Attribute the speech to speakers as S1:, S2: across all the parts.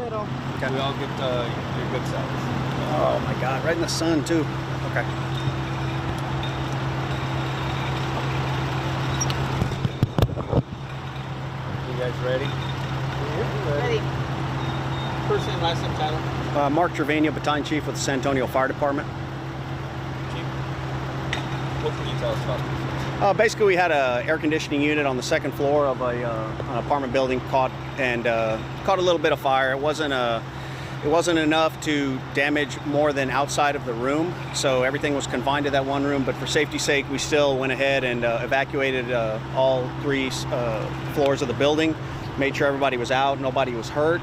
S1: middle.
S2: Okay.
S3: We all get your good sides.
S2: Oh my God, right in the sun too. Okay.
S3: You guys ready?
S1: Ready.
S3: First name, last name, title.
S2: Mark Trevino, Battalion Chief with the San Antonio Fire Department.
S3: Chief, what can you tell us about this?
S2: Basically, we had an air conditioning unit on the second floor of an apartment building caught a little bit of fire. It wasn't enough to damage more than outside of the room, so everything was confined to that one room. But for safety's sake, we still went ahead and evacuated all three floors of the building, made sure everybody was out, nobody was hurt.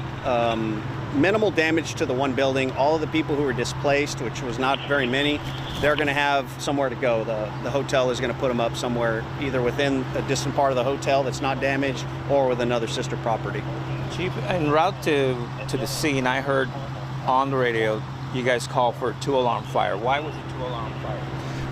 S2: Minimal damage to the one building. All of the people who were displaced, which was not very many, they're going to have somewhere to go. The hotel is going to put them up somewhere, either within a distant part of the hotel that's not damaged or with another sister property.
S3: Chief, en route to the scene, I heard on the radio you guys call for a 2-alarm fire. Why was it 2-alarm fire?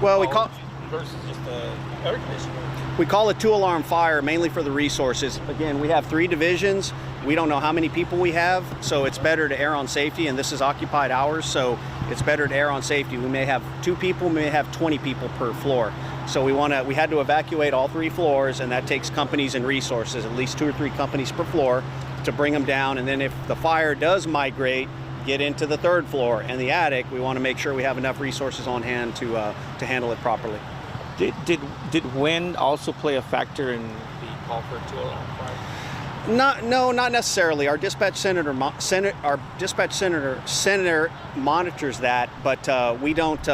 S2: Well, we call
S3: versus just a air conditioner.
S2: We call it 2-alarm fire mainly for the resources. Again, we have 3 divisions. We don't know how many people we have, so it's better to err on safety, and this is occupied hours, so it's better to err on safety. We may have 2 people, we may have 20 people per floor. So we had to evacuate all 3 floors, and that takes companies and resources, at least 2 or 3 companies per floor, to bring them down. And then if the fire does migrate, get into the 3rd floor and the attic, we want to make sure we have enough resources on hand to handle it properly.
S3: Did wind also play a factor in the call for a 2-alarm fire?
S2: No, not necessarily. Our dispatch senator monitors that, but we don't.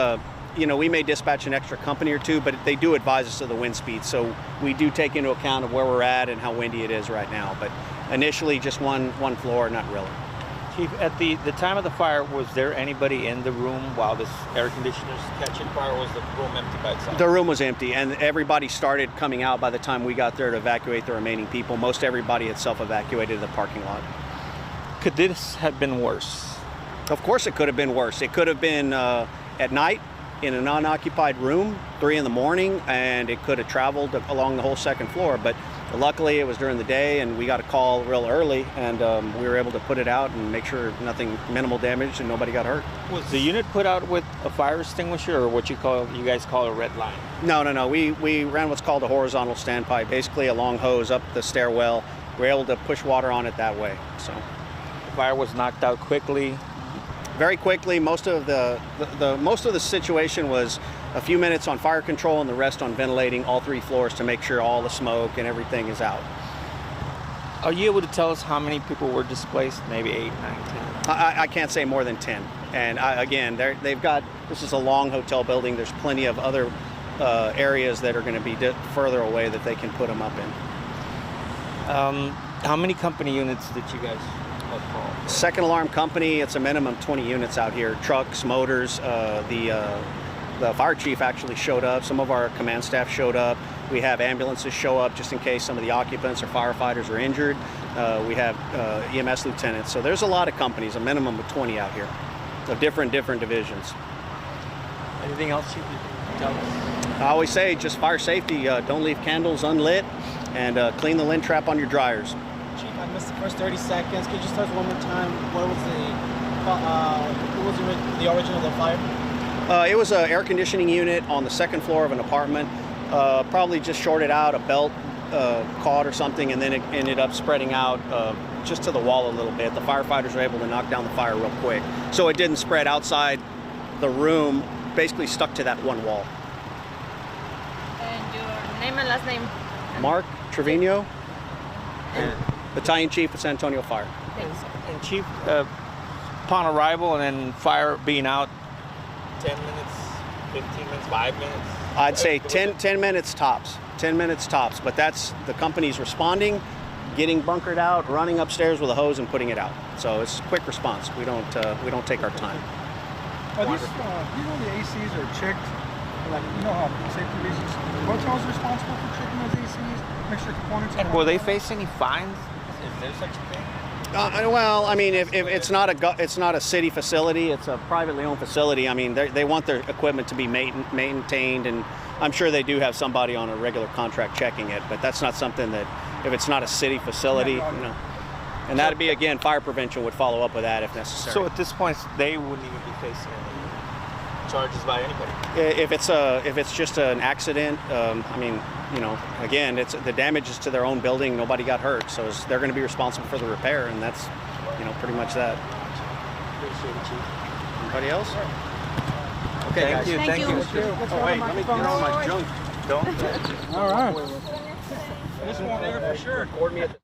S2: We may dispatch an extra company or 2, but they do advise us of the wind speed, so we do take into account of where we're at and how windy it is right now. But initially, just one floor, not really.
S3: Chief, at the time of the fire, was there anybody in the room while this air conditioner's catching fire, or was the room empty by itself?
S2: The room was empty, and everybody started coming out by the time we got there to evacuate the remaining people. Most everybody had self-evacuated the parking lot.
S3: Could this have been worse?
S2: Of course it could have been worse. It could have been at night in a non-occupied room, 3 in the morning, and it could have traveled along the whole 2nd floor. But luckily, it was during the day, and we got a call real early, and we were able to put it out and make sure minimal damage, and nobody got hurt.
S3: Was the unit put out with a fire extinguisher, or what you guys call a red line?
S2: No. We ran what's called a horizontal standpipe, basically a long hose up the stairwell. We were able to push water on it that way. So
S3: the fire was knocked out quickly.
S2: Very quickly. Most of the situation was a few minutes on fire control and the rest on ventilating all 3 floors to make sure all the smoke and everything is out.
S3: Are you able to tell us how many people were displaced? Maybe 8, 9, 10?
S2: I can't say more than 10. And again, this is a long hotel building. There's plenty of other areas that are going to be further away that they can put them up in.
S3: How many company units did you guys call?
S2: 2nd alarm company, it's a minimum 20 units out here. Trucks, motors, the fire chief actually showed up. Some of our command staff showed up. We have ambulances show up just in case some of the occupants or firefighters are injured. We have EMS lieutenants. So there's a lot of companies, a minimum of 20 out here of different divisions.
S3: Anything else you can tell us?
S2: I always say just fire safety, don't leave candles unlit, and clean the lint trap on your dryers.
S1: Chief, I missed the first 30 seconds. Could you just tell us one more time what was the origin of the fire?
S2: It was an air conditioning unit on the 2nd floor of an apartment. Probably just shorted out, a belt caught or something, and then it ended up spreading out just to the wall a little bit. The firefighters were able to knock down the fire real quick. So it didn't spread outside the room, basically stuck to that one wall.
S4: And your name and last name?
S2: Mark Trevino, Battalion Chief of San Antonio Fire.
S4: Thanks.
S3: And Chief, upon arrival and then fire being out, 10 minutes, 15 minutes, 5 minutes?
S2: I'd say 10 minutes tops. 10 minutes tops, but that's the company's responding, getting bunkered out, running upstairs with a hose and putting it out. So it's a quick response. We don't take our time.
S5: Are these, the ACs are checked? Like, how safety reasons, hotels are responsible for checking those ACs, make sure components.
S3: And will they face any fines? Is there such a thing?
S2: Well, I mean, if it's not a city facility, it's a privately owned facility. I mean, they want their equipment to be maintained, and I'm sure they do have somebody on a regular contract checking it. But that's not something that, if it's not a city facility, And that'd be, again, fire prevention would follow up with that if necessary.
S3: So at this point, they wouldn't even be facing any charges by anybody.
S2: If it's just an accident, I mean, you know, again, it's the damage is to their own building. Nobody got hurt, so they're going to be responsible for the repair, and that's, you know, pretty much that.
S3: Appreciate it, Chief.
S2: Anybody else? Okay,
S3: Thank
S2: guys.
S3: you.
S4: Thank you.
S2: Oh wait, let me get all my junk.
S3: Don't.
S5: All right.
S2: This won't air for sure. Record me at the